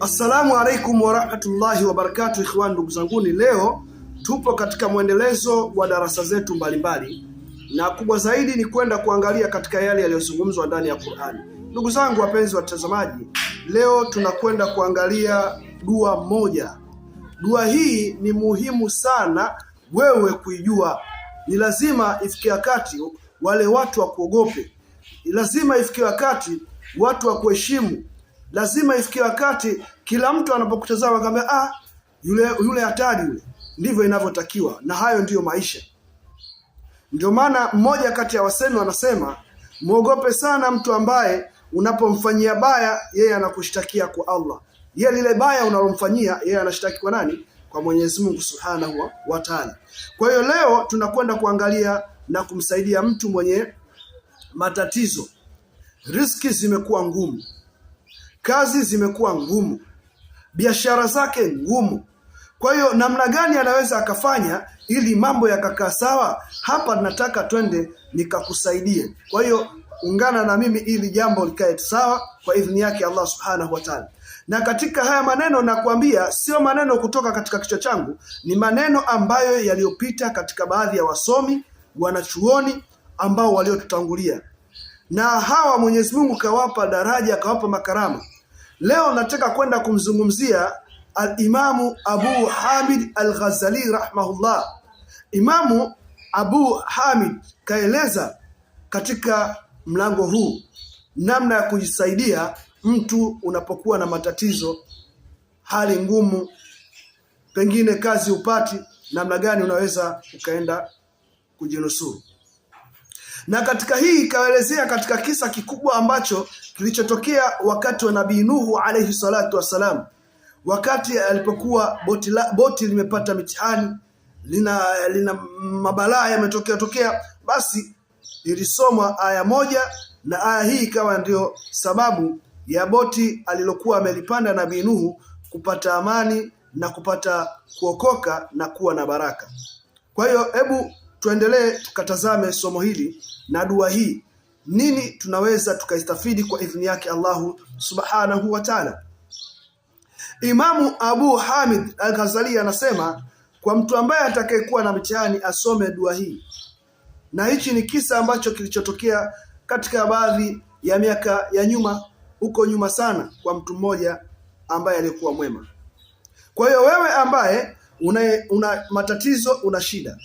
Assalamu alaikum warahmatullahi wabarakatuh. Ikhwan, ndugu zanguni, leo tupo katika mwendelezo wa darasa zetu mbalimbali, na kubwa zaidi ni kwenda kuangalia katika yale yaliyozungumzwa ndani ya Qur'ani. Ndugu zangu wapenzi watazamaji, leo tunakwenda kuangalia dua moja. Dua hii ni muhimu sana wewe kuijua. Ni lazima ifikie wakati wale watu wa kuogope, lazima ifikie wakati watu wa kuheshimu, lazima ifikie wakati kila mtu anapokutazama kama yule hatari yule. Ndivyo inavyotakiwa, na hayo ndiyo maisha. Ndio maana mmoja kati ya wasemi wanasema, muogope sana mtu ambaye unapomfanyia baya yeye anakushtakia kwa Allah. Yeye lile baya unalomfanyia yeye anashtaki kwa nani? Kwa Mwenyezi Mungu Subhanahu wa Ta'ala. Kwa hiyo leo tunakwenda kuangalia na kumsaidia mtu mwenye matatizo. Riziki zimekuwa ngumu, kazi zimekuwa ngumu, biashara zake ngumu. Kwa hiyo namna gani anaweza akafanya ili mambo yakakaa sawa? Hapa nataka twende nikakusaidie. Kwa hiyo ungana na mimi ili jambo likae sawa kwa idhini yake Allah Subhanahu wa Ta'ala. Na katika haya maneno nakwambia, sio maneno kutoka katika kichwa changu, ni maneno ambayo yaliyopita katika baadhi ya wasomi, wanachuoni ambao waliotutangulia. Na hawa Mwenyezi Mungu kawapa daraja, kawapa makarama. Leo nataka kwenda kumzungumzia al-Imamu Abu Hamid al-Ghazali rahimahullah. Imamu Abu Hamid kaeleza katika mlango huu namna ya kujisaidia mtu unapokuwa na matatizo, hali ngumu, pengine kazi upati, namna gani unaweza ukaenda kujinusuru. Na katika hii kaelezea katika kisa kikubwa ambacho kilichotokea wakati wa Nabii Nuhu alayhi salatu wassalam, wakati alipokuwa boti limepata mitihani, lina mabalaa yametokea, basi ilisomwa aya moja, na aya hii ikawa ndio sababu ya boti alilokuwa amelipanda Nabii Nuhu kupata amani na kupata kuokoka na kuwa na baraka. Kwa hiyo hebu tuendelee tukatazame somo hili na dua hii, nini tunaweza tukaistafidi kwa idhini yake Allahu Subhanahu wa Ta'ala. Imamu Abu Hamid al-Ghazali anasema kwa mtu ambaye atakayekuwa na mtihani asome dua hii. Na hichi ni kisa ambacho kilichotokea katika baadhi ya miaka ya nyuma, huko nyuma sana, kwa mtu mmoja ambaye alikuwa mwema. Kwa hiyo wewe ambaye una matatizo, una shida,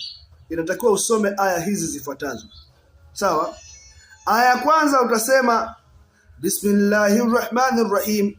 inatakiwa usome aya hizi zifuatazo. Sawa? Aya ya kwanza utasema Bismillahirrahmanirrahim,